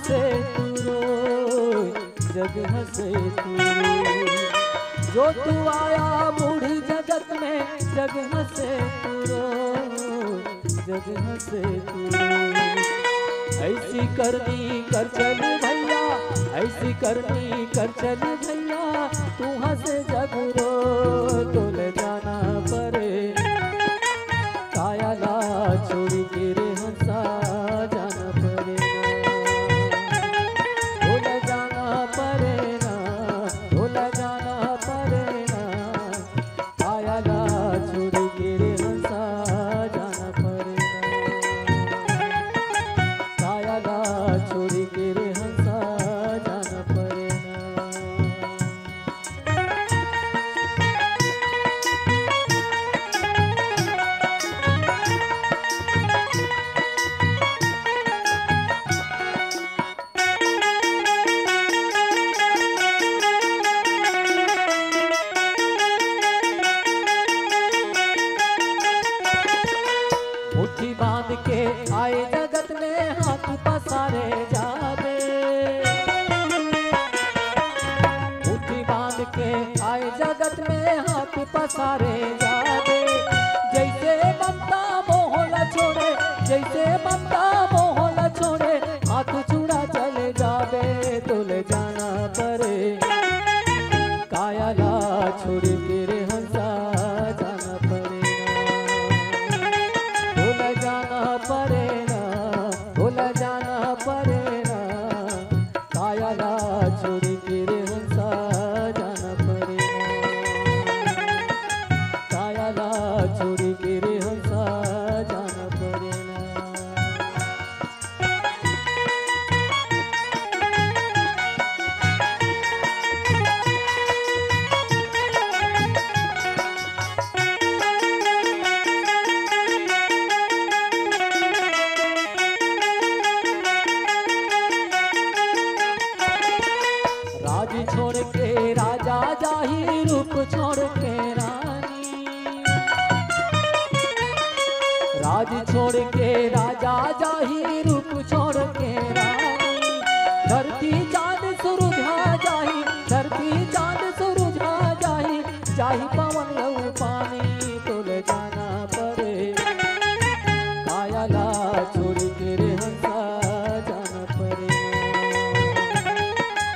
हंसे तू रोए, जग हंसे तू रोए। जो तू आया बूढ़ी जगत में, जग हंसे तू रोए, जग हंसे तू रोए। ऐसी करनी कर चल भैया, ऐसी करनी कर चल भैया, तू हंसे जग रोए, तोले जाना पड़े काया ला छोड़ के रे हंसा जाना पड़ेगा, तोले जाना पड़ेगा, तोले जाना पड़ेगा, काया ला छोड़ के रे हंसा जाना पड़ेगा, काया ला छोड़ के रे हंसा जाना पड़ेगा। मुट्ठी बांध के आए जगत में हाथ पसारे जावे, मुट्ठी बांध के आए जगत में हाथ पसारे जावे। जैसे ममता मोह न छोड़े, जैसे ममता मोह न छोड़े, हाथ छुड़ा चले जावे, तुले जाना पड़े काया ला छोड़ के रे हंसा जाना पड़ेगा, भूल जाना पड़ेगा, भूल जाना पड़ेगा, काया ला छोड़ के रे हंसा जाना पड़ेगा, काया ला छोड़ के रे हंसा जाना पड़ेगा। राज छोड़ के राजा जाही, रूप छोड़ के रानी, राज छोड़ के राजा जाही, रूप छोड़ के रानी। धरती चांद सुरुझा जाही, धरती चांद सुरुझा जाही, जाही पवन लहू पानी, तुले जाना पड़े काया ला छोड़ के रे हंसा जाना पड़ेगा,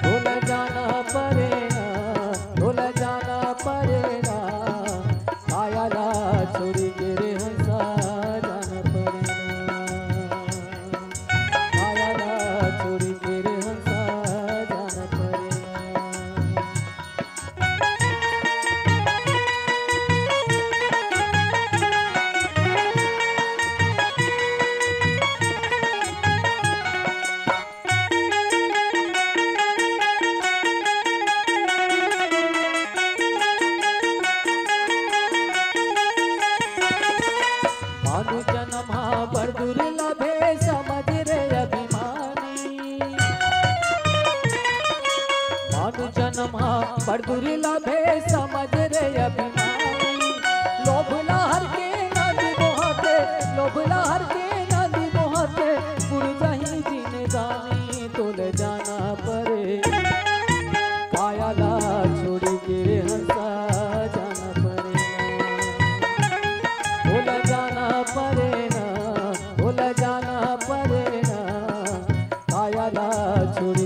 भूल जाना पड़ेगा, भूल जाना पड़ेगा, काया ला छोड़ के रे हंसा जाना पड़ेगा, काया ला छोड़ के रे हंसा जाना पड़ेगा। मानु जन्म बड़ दुर्लभ है, समझ रे अभिमानी, मानु जन्म बड़ दुर्लभ है, समझ रे अभिमानी। लोभ लहर के नदी बहते, लोभ लहर के नदी बहते, बुड़ जाही जिंदगानी, तुले जाना पड़े काया ला छोड़ के रे हंसा जाना पड़ेगा, भूल जाना पड़ेगा, भूल जाना पड़ेगा, काया ला छोड़